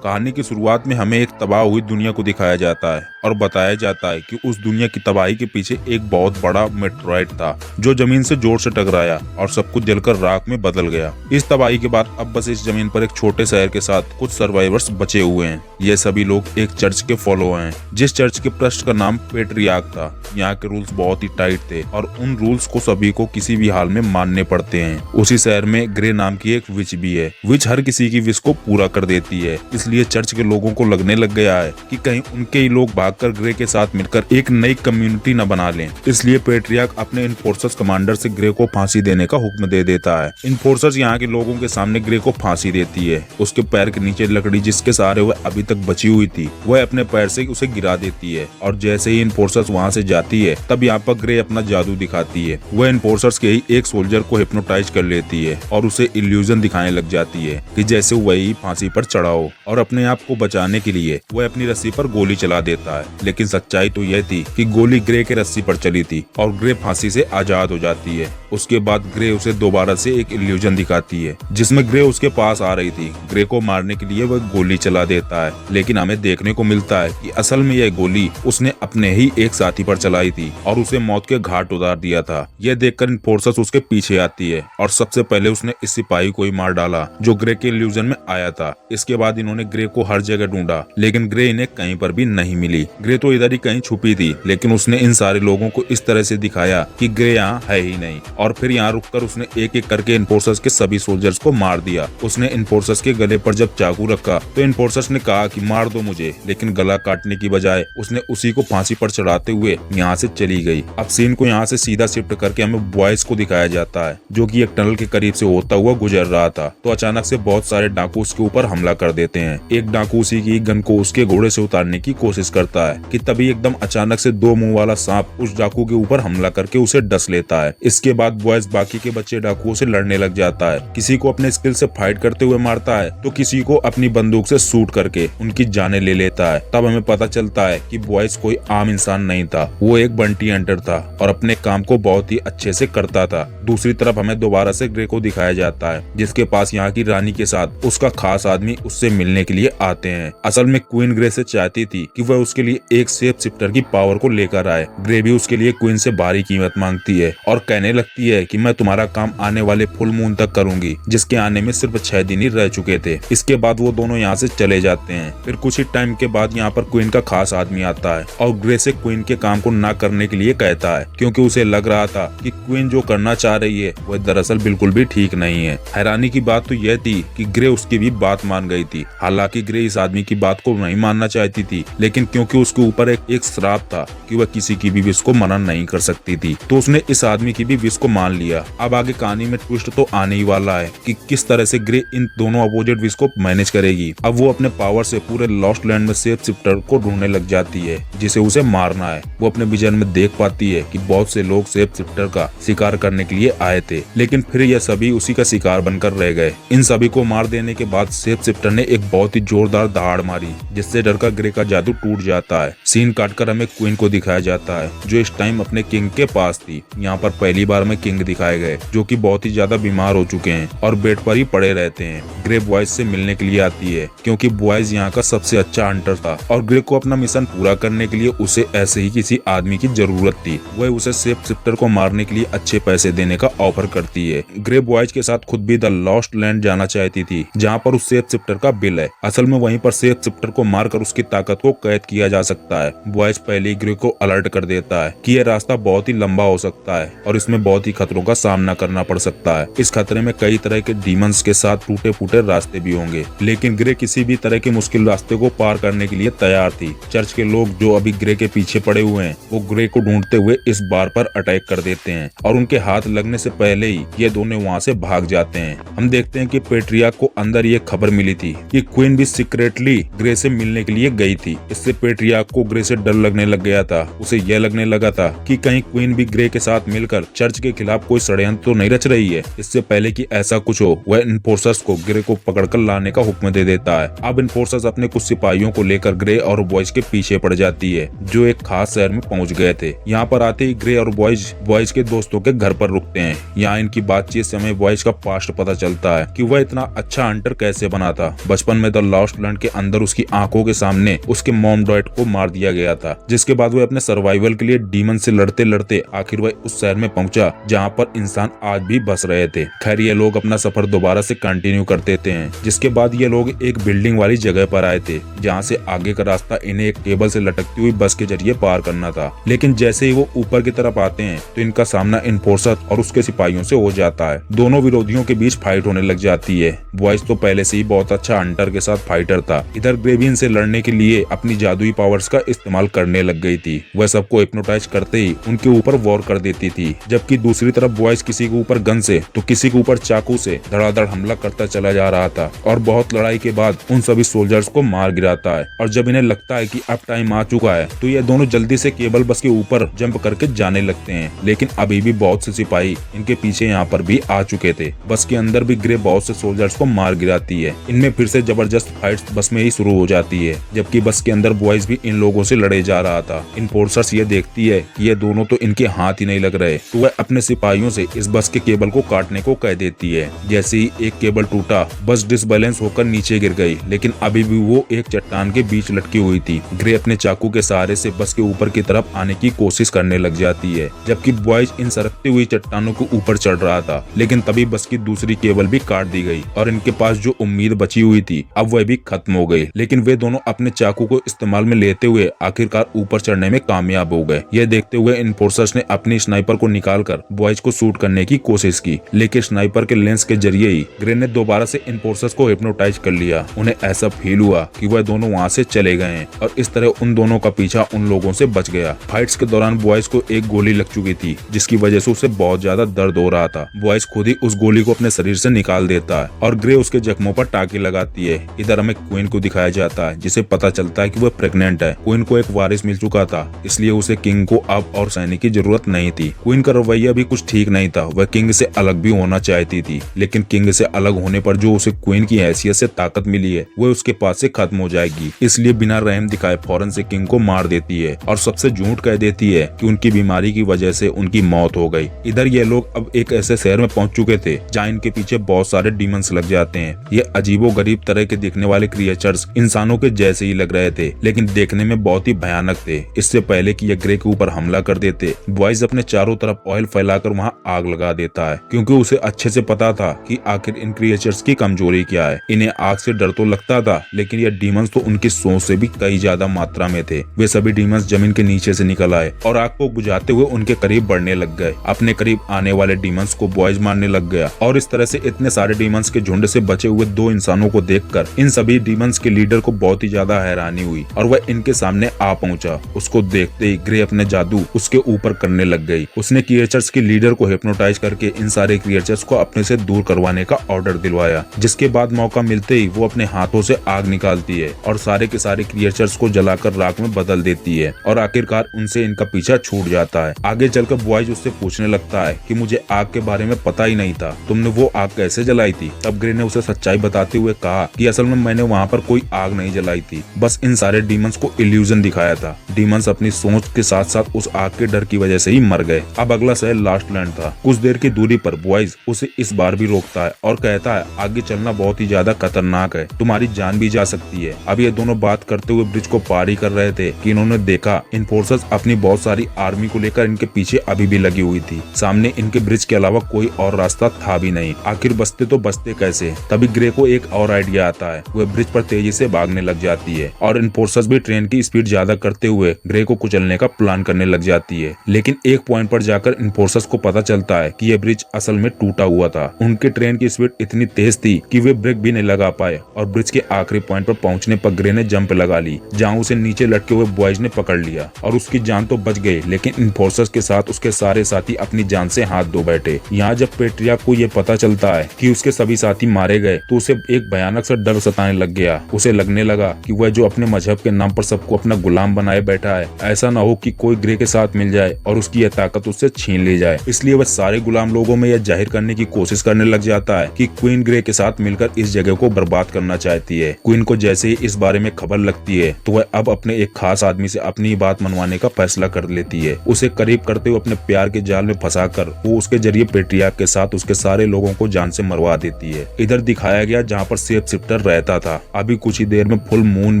कहानी की शुरुआत में हमें एक तबाह हुई दुनिया को दिखाया जाता है और बताया जाता है कि उस दुनिया की तबाही के पीछे एक बहुत बड़ा मेटेरॉइड था जो जमीन से जोर से टकराया और सब कुछ जलकर राख में बदल गया। इस तबाही के बाद अब बस इस जमीन पर एक छोटे शहर के साथ कुछ सर्वाइवर्स बचे हुए हैं। ये सभी लोग एक चर्च के फॉलोअर हैं, जिस चर्च के प्रेस्ट का नाम पेट्रियार्क था। यहाँ के रूल्स बहुत ही टाइट थे और उन रूल्स को सभी को किसी भी हाल में मानने पड़ते हैं। उसी शहर में ग्रे नाम की एक विच भी है। विच हर किसी की विश को पूरा कर देती है, इसलिए चर्च के लोगों को लगने लग गया है कि कहीं उनके ही लोग भागकर ग्रे के साथ मिलकर एक नई कम्युनिटी न बना लें। इसलिए पेट्रियार्क अपने इन्फोर्सर्स कमांडर से ग्रे को फांसी देने का हुक्म दे देता है। इन्फोर्सर्स यहाँ के लोगों के सामने ग्रे को फांसी देती है। उसके पैर के नीचे लकड़ी जिसके सहारे वह अभी तक बची हुई थी, वह अपने पैर से उसे गिरा देती है और जैसे ही इन्फोर्सर्स वहाँ से जाती है तब यहाँ पर ग्रे अपना जादू दिखाती है। वह इन्फोर्सर्स के ही एक सोल्जर को हिप्नोटाइज कर लेती है और उसे इल्यूजन दिखाने लग जाती है कि जैसे वही फांसी पर चढ़ा हो, और अपने आप को बचाने के लिए वह अपनी रस्सी पर गोली चला देता है। लेकिन सच्चाई तो यह थी कि गोली ग्रे के रस्सी पर चली थी और ग्रे फांसी से आजाद हो जाती है। उसके बाद ग्रे उसे दोबारा से एक इल्यूजन दिखाती है जिसमें ग्रे उसके पास आ रही थी। ग्रे को मारने के लिए वह गोली चला देता है, लेकिन हमें देखने को मिलता है कि असल में यह गोली उसने अपने ही एक साथी पर चलाई थी और उसे मौत के घाट उतार दिया था। यह देखकर इन्फोर्सर्स उसके पीछे आती है और सबसे पहले उसने इस सिपाही को ही मार डाला जो ग्रे के इल्यूजन में आया था। इसके बाद इन्होंने ग्रे को हर जगह ढूंढा, लेकिन ग्रे इन्हें कहीं पर भी नहीं मिली। ग्रे तो इधर ही कहीं छुपी थी, लेकिन उसने इन सारे लोगों को इस तरह से दिखाया कि ग्रे यहाँ है ही नहीं। और फिर यहाँ रुककर उसने एक एक करके इन्फोर्सर्स के सभी सोल्जर्स को मार दिया। उसने इन्फोर्सर्स के गले पर जब चाकू रखा तो इन्फोर्सर्स ने कहा कि मार दो मुझे, लेकिन गला काटने की बजाय उसने उसी को फांसी पर चढ़ाते हुए यहाँ से चली गई। अब सीन को यहाँ से सीधा शिफ्ट करके हमें बॉयज को दिखाया जाता है जो कि एक टनल के करीब से होता हुआ गुजर रहा था। तो अचानक से बहुत सारे डाकू उसके ऊपर हमला कर देते हैं। एक डाकू उसी की गन को उसके घोड़े से उतारने की कोशिश करता है कि तभी एकदम अचानक से दो मुंह वाला सांप उस डाकू के ऊपर हमला करके उसे डस लेता है। इसके बाद बॉयज बाकी के बच्चे डाकुओं से लड़ने लग जाता है। किसी को अपने स्किल से फाइट करते हुए मारता है तो किसी को अपनी बंदूक से शूट करके उनकी जानें ले लेता है। तब हमें पता चलता है कि बॉयज कोई आम इंसान नहीं था, वो एक बंटी हंटर था और अपने काम को बहुत ही अच्छे से करता था। दूसरी तरफ हमें दोबारा से ग्रे को दिखाया जाता है जिसके पास यहाँ की रानी के साथ उसका खास आदमी उससे मिलने के लिए आते हैं। असल में क्वीन ग्रे से चाहती थी कि वह उसके लिए एक शेप शिफ्टर की पावर को लेकर आए। ग्रे भी उसके लिए क्वीन से भारी कीमत मांगती है और कहने लगती है कि मैं तुम्हारा काम आने वाले फुल मून तक करूंगी, जिसके आने में सिर्फ 6 दिन ही रह चुके थे। इसके बाद वो दोनों यहाँ से चले जाते हैं। फिर कुछ ही टाइम के बाद यहाँ पर क्वीन का खास आदमी आता है और ग्रे से क्वीन के काम को ना करने के लिए कहता है, क्योंकि उसे लग रहा था कि क्वीन जो करना चाह रही है वह दरअसल बिल्कुल भी ठीक नहीं है। हैरानी की बात तो यह थी कि ग्रे उसकी भी बात मान गई थी। हालांकि ग्रे इस आदमी की बात को नहीं मानना चाहती थी, लेकिन क्योंकि उसके ऊपर एक श्राप था कि वह किसी की भी विश को मना नहीं कर सकती थी, तो उसने इस आदमी की भी विश को मान लिया। अब आगे कहानी में ट्विस्ट तो आने ही वाला है कि किस तरह से ग्रे इन दोनों अपोजिट विश को मैनेज करेगी। अब वो अपने पावर से पूरे लॉस्ट लैंड में शेप शिफ्टर को ढूंढने लग जाती है जिसे उसे मारना है। वो अपने विजन में देख पाती है कि बहुत से लोग शेप शिफ्टर का शिकार करने के लिए आए थे, लेकिन फिर यह सभी उसी का शिकार बनकर रह गए। इन सभी को मार देने के बाद शेप शिफ्टर ने एक बहुत ही जोरदार दहाड़ मारी जिससे डरकर ग्रे का जादू टूट जाता है। सीन काटकर हमें क्वीन को दिखाया जाता है जो इस टाइम अपने किंग के पास थी। यहाँ पर पहली बार में किंग दिखाए गए जो कि बहुत ही ज्यादा बीमार हो चुके हैं और बेड पर ही पड़े रहते हैं। ग्रे बॉयज से मिलने के लिए आती है क्योंकि बॉयज यहाँ का सबसे अच्छा हंटर था और ग्रे को अपना मिशन पूरा करने के लिए उसे ऐसे ही किसी आदमी की जरूरत थी। वह उसे शेप शिफ्टर को मारने के लिए अच्छे पैसे देने का ऑफर करती है। ग्रे बॉयज के साथ खुद भी द लॉस्ट लैंड जाना चाहती थी जहाँ पर उस शेप शिफ्टर का बिल है। असल में वहीं पर शेप शिफ्टर को मारकर उसकी ताकत को कैद किया जा सकता है। बॉयज पहले ही ग्रे को अलर्ट कर देता है कि यह रास्ता बहुत ही लंबा हो सकता है और इसमें बहुत ही खतरों का सामना करना पड़ सकता है। इस खतरे में कई तरह के डीमंस के साथ टूटे फूटे रास्ते भी होंगे, लेकिन ग्रे किसी भी तरह के मुश्किल रास्ते को पार करने के लिए तैयार थी। चर्च के लोग जो अभी ग्रे के पीछे पड़े हुए हैं वो ग्रे को ढूंढते हुए इस बार पर अटैक कर देते हैं और उनके हाथ लगने से पहले ही ये दोनों वहाँ से भाग जाते हैं। हम देखते हैं कि पेट्रियार्क को अंदर ये खबर मिली थी कि क्वीन भी सीक्रेटली ग्रे से मिलने के लिए गई थी। इससे पेट्रियार्क पेट्रियार्क को ग्रे से डर लगने लग गया था। उसे यह लगने लगा था कि कहीं क्वीन भी ग्रे के साथ मिलकर चर्च के खिलाफ कोई षड्यंत्र तो नहीं रच रही है। इससे पहले कि ऐसा कुछ हो, वह इन्फोर्सर्स को ग्रे को पकड़कर लाने का हुक्म दे देता है। अब इन्फोर्सर्स अपने कुछ सिपाहियों को लेकर ग्रे और बॉयज के पीछे पड़ जाती है, जो एक खास शहर में पहुंच गए थे। यहाँ पर आते ही ग्रे और बॉयज के दोस्तों के घर पर रुकते हैं। यहाँ इनकी बातचीत से हमें बॉयज का पास्ट पता चलता है कि वह इतना अच्छा हंटर कैसे बना था। बचपन में द लॉस्ट लैंड के अंदर उसकी आंखों के सामने उसके मॉम डैड को मार दिया गया था, जिसके बाद वह अपने सर्वाइवल के लिए डीमन से लड़ते लड़ते आखिर वह उस शहर में पहुंचा जहाँ पर इंसान आज भी बस रहे थे। खैर ये लोग अपना सफर दोबारा से कंटिन्यू कर देते हैं, जिसके बाद ये लोग एक बिल्डिंग वाली जगह पर आए थे, जहाँ से आगे का रास्ता इन्हें एक केबल से लटकती हुई बस के जरिए पार करना था। लेकिन जैसे ही वो ऊपर की तरफ आते हैं तो इनका सामना इन्फोर्सर और उसके सिपाहियों से हो जाता है। दोनों विरोधियों के बीच फाइट होने लग जाती है। बॉयज तो पहले से ही बहुत अच्छा हंटर के साथ फाइटर था। इधर ग्रे भी इनसे लड़ने के लिए अपनी जादुई पावर्स का इस्तेमाल करने लग गई थी। वह सबको हिप्नोटाइज करते ही उनके ऊपर वॉर कर देती थी, जबकि दूसरी तरफ बॉयज किसी के ऊपर गन से तो किसी के ऊपर चाकू से धड़ाधड़ हमला करता चला जा रहा था और बहुत लड़ाई के बाद उन सभी सोल्जर्स को मार गिराता है। और जब इन्हें लगता है कि अब टाइम आ चुका है तो ये दोनों जल्दी से केबल बस के ऊपर जंप करके जाने लगते हैं, लेकिन अभी भी बहुत से सिपाही इनके पीछे यहाँ पर भी आ चुके थे। बस के अंदर भी ग्रे बहुत से सोल्जर्स को मार गिराती है। इनमें फिर से जबरदस्त फाइट्स बस में ही शुरू हो जाती है, जबकि बस के अंदर बॉयज भी इन लोगों से लड़े जा रहा था। इन्फोर्सर्स ये देखती है कि ये दोनों तो इनके हाथ ही नहीं लग रहे, तो वह अपने सिपाहियों से इस बस के केबल को काटने को कह देती है। जैसे ही एक केबल टूटा, बस डिसबैलेंस होकर नीचे गिर गई, लेकिन अभी भी वो एक चट्टान के बीच लटकी हुई थी। ग्रे अपने चाकू के सहारे से बस के ऊपर की तरफ आने की कोशिश करने लग जाती है, जबकि बॉयज इन सरकती हुई चट्टानों के ऊपर चढ़ रहा था। लेकिन तभी बस की दूसरी केबल भी काट दी गई और इनके पास जो उम्मीद बची हुई थी अब वह भी खत्म हो गई। लेकिन वे दोनों अपने चाकू को इस्तेमाल में लेते हुए आखिरकार ऊपर चढ़ने में कामयाब हो गए। यह देखते हुए इन्फोर्सर्स ने अपनी स्नाइपर को निकालकर बॉयज को शूट करने की कोशिश की, लेकिन स्नाइपर के लेंस के जरिए ही ग्रे ने दोबारा से इन्फोर्सर्स को हिप्नोटाइज कर लिया। उन्हें ऐसा फील हुआ कि वह दोनों वहाँ से चले गए हैं और इस तरह उन दोनों का पीछा उन लोगों से बच गया। फाइट्स के दौरान बॉयज को एक गोली लग चुकी थी, जिसकी वजह से उसे बहुत ज्यादा दर्द हो रहा था। बॉयज खुद ही उस गोली को अपने शरीर से निकाल देता है और ग्रे उसके जख्मों पर टाँके लगाती है। इधर हमें क्वीन को दिखाया जाता है, जिसे पता चलता है कि वह प्रेग्नेंट है। क्वीन को एक वारिस मिल चुका था, इसलिए उसे किंग को अब और सैनिक की जरूरत नहीं थी। क्वीन का रवैया भी कुछ ठीक नहीं था। वह किंग से अलग भी होना चाहती थी, लेकिन किंग से अलग होने पर जो उसे क्वीन की हैसियत से ताकत मिली है वह उसके पास से खत्म हो जाएगी। इसलिए बिना रहम दिखाए फौरन से किंग को मार देती है और सबसे झूठ कह देती है कि उनकी बीमारी की वजह से उनकी मौत हो गई। इधर ये लोग अब एक ऐसे शहर में पहुंच चुके थे जहाँ इनके पीछे बहुत सारे डीमंस लग जाते हैं। ये अजीबो गरीब तरह के दिखने वाले क्रिएचर्स इंसानों के जैसे ही लग रहे थे, लेकिन देखने में बहुत ही भयानक थे। इससे पहले कि ये ग्रे के ऊपर हमला कर देते, बॉयज अपने चारों तरफ ऑयल फैलाकर वहाँ आग लगा देता है, क्योंकि उसे अच्छे से पता था कि आखिर इन क्रिएचर्स की कमजोरी क्या है। इन्हें आग से डर तो लगता था, लेकिन ये डीमंस तो उनकी सोच से भी कई ज्यादा मात्रा में थे। वे सभी डीमंस जमीन के नीचे से निकल आए और आग को बुझाते हुए उनके करीब बढ़ने लग गए। अपने करीब आने वाले डीमंस को बॉयज मारने लग गया और इस तरह से इतने सारे डीमंस के झुंड से बचे हुए दो इंसानों को देखकर इन सभी डीमंस के लीडर को बहुत ही ज्यादा हैरानी हुई और वह इनके सामने आ पहुंचा। उसको देखते ही ग्रे अपने जादू उसके ऊपर करने लग गई। उसने क्रिएचर्स के लीडर को हिप्नोटाइज करके इन सारे क्रिएचर्स को अपने से दूर करवाने का ऑर्डर दिलवाया, जिसके बाद मौका मिलते ही वो अपने हाथों से आग निकालती है और सारे के सारे क्रिएचर्स को जलाकर राख में बदल देती है और आखिरकार उनसे इनका पीछा छूट जाता है। आगे चलकर बॉयज उससे पूछने लगता है कि मुझे आग के बारे में पता ही नहीं था, तुमने वो आग कैसे जलाई थी? तब ग्रे ने उसे सच्चाई बताते हुए कहा कि असल में मैंने वहाँ पर कोई आग नहीं जलाई थी, बस इन सारे डीमंस को इल्यूजन दिखाया था। डीमंस अपनी सोच के साथ साथ उस आग के डर की वजह से ही मर गए। अब अगला शहर लास्ट लैंड था। कुछ देर की दूरी पर बॉयज उसे इस बार भी रोकता है और कहता है आगे चलना बहुत ही ज्यादा खतरनाक है, तुम्हारी जान भी जा सकती है। अब ये दोनों बात करते हुए ब्रिज को पार ही कर रहे थे कि इन्होंने देखा इन्फोर्सर्स अपनी बहुत सारी आर्मी को लेकर इनके पीछे अभी भी लगी हुई थी। सामने इनके ब्रिज के अलावा कोई और रास्ता था भी नहीं। आखिर बचते तो बचते कैसे? तभी ग्रे को एक और आइडिया आता है। वह ब्रिज पर तेजी से भागने लग जाती है और इन्फोर्सर्स भी ट्रेन की स्पीड ज्यादा करते हुए ग्रे को कुचलने का प्लान करने लग जाती है। लेकिन एक पॉइंट पर जाकर इन्फोर्सर्स को पता चलता है कि यह ब्रिज असल में टूटा हुआ था। उनके ट्रेन की स्पीड इतनी तेज थी कि वे ब्रेक भी नहीं लगा पाए और ब्रिज के आखिरी पॉइंट पर पहुंचने पर ग्रे ने जंप लगा ली, जहां उसे नीचे लटके हुए बॉयज ने पकड़ लिया और उसकी जान तो बच गई, लेकिन इन्फोर्सर्स के साथ उसके सारे साथी अपनी जान से हाथ धो बैठे। यहाँ जब पेट्रियार्क को यह पता चलता है कि उसके सभी साथी मारे गए तो उसे एक भयानक सा डर सताने लग गया। उसे लगने लगा कि वह जो अपने मजहब के नाम पर सबको अपना गुलाम बनाए बैठा है। ऐसा ना हो कि कोई ग्रे के साथ मिल जाए और उसकी यह ताकत उससे छीन ली जाए। इसलिए वह सारे गुलाम लोगों में यह जाहिर करने की कोशिश करने लग जाता है कि क्वीन ग्रे के साथ मिलकर इस जगह को बर्बाद करना चाहती है। क्वीन को जैसे ही इस बारे में खबर लगती है तो वह अब अपने एक खास आदमी से अपनी बात मनवाने का फैसला कर लेती है। उसे करीब करते हुए अपने प्यार के जाल में फंसाकर वो उसके जरिए पेट्रियार्क के साथ उसके सारे लोगों को जान से मरवा देती है। इधर दिखाया गया जहाँ पर शेप शिफ्टर रहता था। अभी कुछ ही देर में फुल मून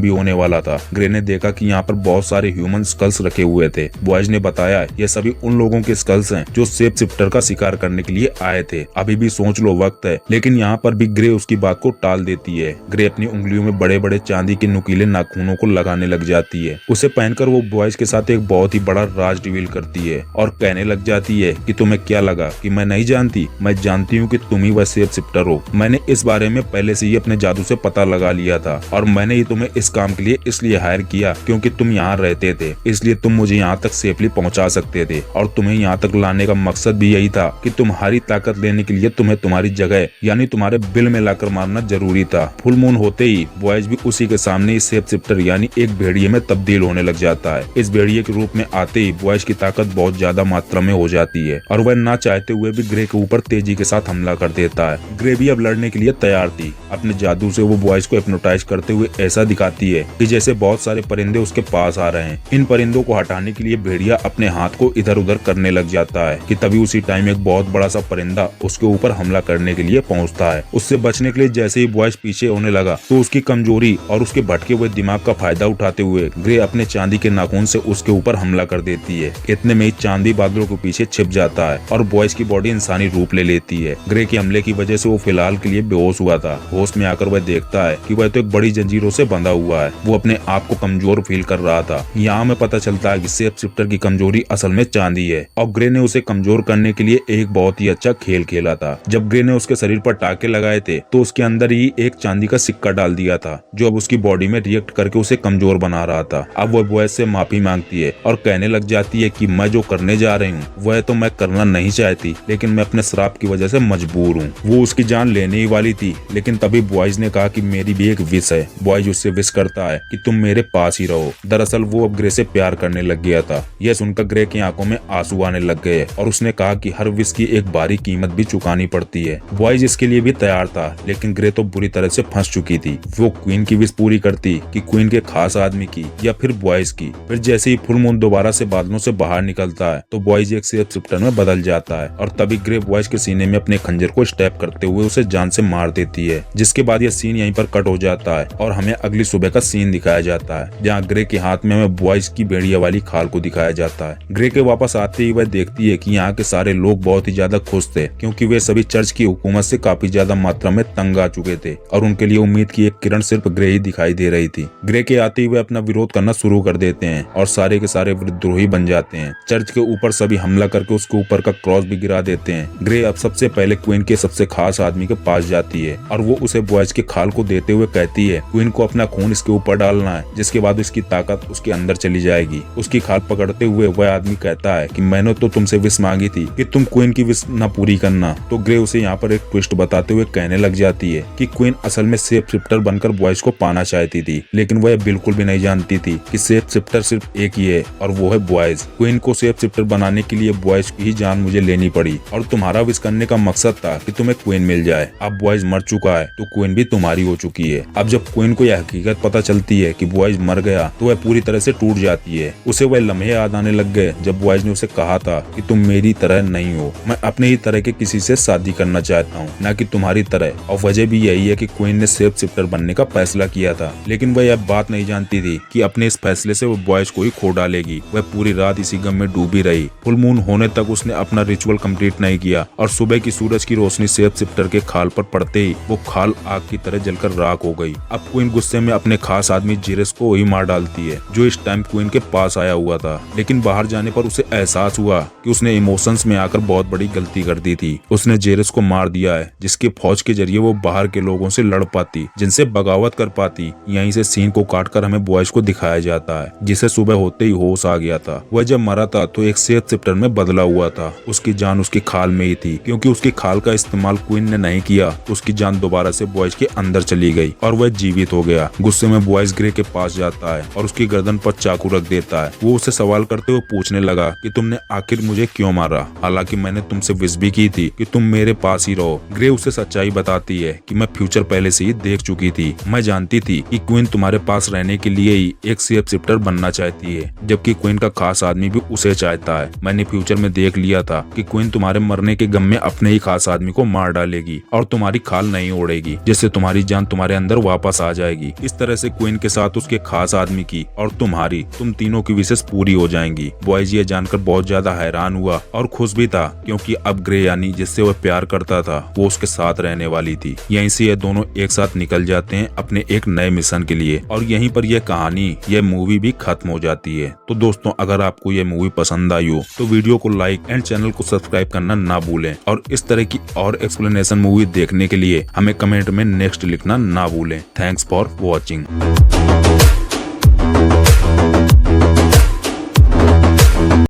भी होने वाला था। ग्रे ने देखा कि यहाँ पर बहुत सारे ह्यूमन स्कल्स रखे हुए थे। बॉयज ने बताया ये सभी उन लोगों के स्कल्स हैं जो शेप शिफ्टर का शिकार करने के लिए आए थे। अभी भी सोच लो वक्त है। लेकिन यहाँ पर भी ग्रे उसकी बात को टाल देती है। ग्रे अपनी उंगलियों में बड़े बड़े चांदी के नुकीले नाखूनों को लगाने लग जाती है। उसे पहनकर वो बॉयज के साथ एक बहुत ही बड़ा राज रिवील करती है और कहने लग जाती है कि तुम्हें क्या लगा कि मैं नहीं जानती? मैं जानती हूँ कि तुम ही वह शेप शिफ्टर हो। मैंने इस बारे में पहले से ही अपने जादू से पता लगा लिया था और मैंने ही तुम्हें इस काम के लिए इसलिए हायर किया क्योंकि तुम यहाँ रहते थे, इसलिए तुम मुझे यहाँ तक सेफली पहुँचा सकते थे और तुम्हें यहाँ तक लाने का मकसद भी यही था कि तुम्हारी ताकत लेने के लिए तुम्हें तुम्हारी जगह यानी तुम्हारे बिल में लाकर मारना जरूरी था। फुल मून होते ही बॉयज भी उसी के सामने ही शेप शिफ्टर यानी एक भेड़िए में तब्दील होने लग जाता है। इस भेड़िए के रूप में आते ही बॉयज की ताकत बहुत ज्यादा मात्रा में हो जाती है और वह ना चाहते हुए भी ग्रे के ऊपर तेजी के साथ हमला कर देता है। ग्रे भी अब लड़ने के लिए तैयार थी। अपने जादू से वो बॉयज को हिप्नोटाइज करते हुए ऐसा दिखाती है कि जैसे बहुत सारे परिंदे उसके पास आ रहे हैं। इन परिंदों को हटाने के लिए भेड़िया अपने हाथ को इधर उधर करने लग जाता है कि तभी उसी टाइम एक बहुत बड़ा सा परिंदा उसके ऊपर हमला करने के लिए पहुंचता है। उससे बचने के लिए जैसे ही बॉयज पीछे होने लगा तो उसकी कमजोरी और उसके भटके हुए दिमाग का फायदा उठाते हुए ग्रे अपने चांदी के नाखून से उसके ऊपर हमला कर देती है। इतने में ही चांदी बादलों के पीछे छिप जाता है और बॉयज की बॉडी इंसानी रूप ले लेती है। ग्रे के हमले की वजह से वो फिलहाल के लिए बेहोश हुआ था। होश में आकर वह देखता है कि वह तो एक बड़ी जंजीरों से बंधा हुआ है। वो अपने आप को कमजोर फील कर रहा था। यहाँ में पता चलता है कि शेप शिफ्टर की कमजोरी असल में चांदी है और ग्रे ने उसे कमजोर करने के लिए एक बहुत ही अच्छा खेल खेला था। जब ग्रे ने उसके शरीर पर टाके लगाए थे तो उसके अंदर ही एक चांदी का सिक्का डाल दिया था जो अब उसकी बॉडी में रिएक्ट करके उसे कमजोर बना रहा था। अब वह बॉयज से माफी मांगती है और कहने लग जाती है कि मैं जो करने जा रही हूँ वह तो मैं करना नहीं चाहती, लेकिन मैं अपने श्राप की वजह से मजबूर हूँ। वो उसकी जान लेने ही वाली थी, लेकिन तभी बॉयज ने कहा कि मेरी भी एक विश है। बॉयज उससे विश करता है कि तुम मेरे पास ही रहो। दरअसल वो अब ग्रे से प्यार करने लग गया था। यह सुनकर ग्रे की आंखों में आंसू आने लग गए और उसने कहा कि हर विश की एक भारी कीमत भी चुकानी पड़ती है। बॉयज इसके लिए भी तैयार था, लेकिन ग्रे तो बुरी तरह से फंस चुकी थी। वो क्वीन की विश पूरी करती कि क्वीन के खास आदमी की या फिर बॉयज की। फिर जैसे ही फुल मून दोबारा से बादलों से बाहर निकलता है तो बॉयज एक शेप शिफ्टर में बदल जाता है और तभी ग्रे बॉयज के सीने में अपने खंजर को स्टैब करते हुए उसे जान से मार देती है। जिसके बाद यह सीन यहीं पर कट हो जाता है और हमें अगली सुबह का सीन दिखाया जाता है जहाँ ग्रे के हाथ में हमें बॉयज की भेड़िया वाली खाल को दिखाया जाता है। ग्रे के वापस आते ही वह देखती है कि यहाँ के सारे लोग बहुत ही ज्यादा खुश थे क्योंकि वे सभी चर्च की हुकूमत से काफी ज्यादा मात्रा में तंग आ चुके थे और उनके लिए उम्मीद की एक किरण सिर्फ ग्रे ही दिखाई दे रही थी। ग्रे के आते ही वे अपना विरोध करना शुरू कर देते हैं और सारे के सारे विद्रोही बन जाते हैं। चर्च के ऊपर सभी हमला करके उसके ऊपर का क्रॉस भी गिरा देते हैं। ग्रे अब सबसे पहले क्वीन के सबसे खास आदमी के पास जाती है और वो उसे बॉयज के खाल को देते हुए कहती है क्वीन को अपना खून इसके ऊपर डालना है, जिसके बाद इसकी ताकत उसके अंदर चली जाएगी। उसकी खाल पकड़ते हुए वह आदमी कहता है कि मैंने तो तुमसे विश मांगी थी कि तुम क्वीन की विश न पूरी करना। तो ग्रे उसे यहाँ पर एक ट्विस्ट बताते हुए कहने लग जाती है कि क्वीन असल में शेप शिफ्टर बनकर बॉयज को पाना चाहती थी, लेकिन वह बिल्कुल भी नहीं जानती थी कि शेप शिफ्टर सिर्फ एक ही है और वो है बॉयज। क्वीन को शेप शिफ्टर बनाने के लिए बॉयज की ही जान मुझे लेनी पड़ी और तुम्हारा विश करने का मकसद था कि तुम्हें क्वीन मिल जाए। अब बॉयज मर चुका है तो क्वीन भी तुम्हारी हो चुकी है। अब जब क्वीन को यह हकीकत पता चलती है कि बॉयज मर गया तो वह पूरी तरह से टूट जाती है। उसे वह लम्हे याद आने लग गए जब बॉयज ने उसे कहा था कि तुम मेरी तरह नहीं हो, मैं अपने ही तरह के किसी से शादी करना चाहता हूँ, न कि तुम्हारी तरह। और वजह भी यही है कि क्वीन ने शेप शिफ्टर बनने का फैसला किया था, लेकिन वह यह बात नहीं जानती थी कि अपने इस फैसले से वो बॉयज को ही खो डालेगी। वह पूरी रात इसी गम में डूबी रही। फुल मून होने तक उसने अपना रिचुअल कंप्लीट नहीं किया और सुबह की सूरज की रोशनी शेप शिफ्टर के खाल पर पड़ते ही वो खाल आग की तरह जलकर राख हो गई। अब क्वीन गुस्से में अपने खास आदमी जीरस को ही मार डालती है जो इस टाइम क्वीन के पास आया हुआ था, लेकिन बाहर जाने पर उसे एहसास हुआ कि उसने इमोशंस में आकर बहुत बड़ी गलती कर दी थी। उसने जीरस को मार दिया है जिसकी फौज के जरिए वो बाहर के लोगों से लड़ पाती, जिनसे बगावत कर पाती। यहीं से सीन को काटकर हमें बॉयज को दिखाया जाता है जिसे सुबह होते ही होश आ गया था। वह जब मरा था तो एक शेप शिफ्टर में बदला हुआ था। उसकी जान उसकी खाल में ही थी। क्योंकि उसकी खाल का इस्तेमाल क्वीन ने नहीं किया तो उसकी जान दोबारा से बॉयज के अंदर चली गई और वह जीवित हो गया। गुस्से में बॉयज ग्रे के पास जाता है और उसकी गर्दन पर चाकू रख देता है। वो उसे सवाल करते हुए पूछने लगा कि तुमने आखिर मुझे क्यों मारा, हालांकि मैंने तुमसे विश भी की थी कि तुम मेरे पास ही रहो। ग्रे उसे सच्चाई बताती है कि मैं फ्यूचर पहले से ही देख चुकी थी। मैं जानती थी कि क्वीन तुम्हारे पास रहने के लिए ही एक शेप शिफ्टर बनना चाहती है, जबकि क्वीन का खास आदमी भी उसे चाहता है। मैंने फ्यूचर में देख लिया था कि क्वीन तुम्हारे मरने के गम में अपने ही खास आदमी को मार डालेगी और तुम्हारी खाल नहीं ओढ़ेगी, जिससे तुम्हारी जान तुम्हारे अंदर वापस आ जाएगी। इस तरह से क्वीन के साथ उसके खास आदमी की और तुम तीनों की विशेष पूरी हो जाएंगी। बॉयज ये जानकर बहुत ज्यादा हैरान हुआ और खुश भी था, क्योंकि अब ग्रे यानी जिससे वह प्यार करता था वो उसके साथ रहने वाली थी। यहीं से ये दोनों एक साथ निकल जाते हैं अपने एक नए मिशन के लिए और यहीं पर यह कहानी, यह मूवी भी खत्म हो जाती है। तो दोस्तों, अगर आपको यह मूवी पसंद आई हो तो वीडियो को लाइक एंड चैनल को सब्सक्राइब करना ना भूलें और इस तरह की और एक्सप्लेनेशन मूवी देखने के लिए हमें कमेंट में नेक्स्ट लिखना ना भूलें। Thanks for watching.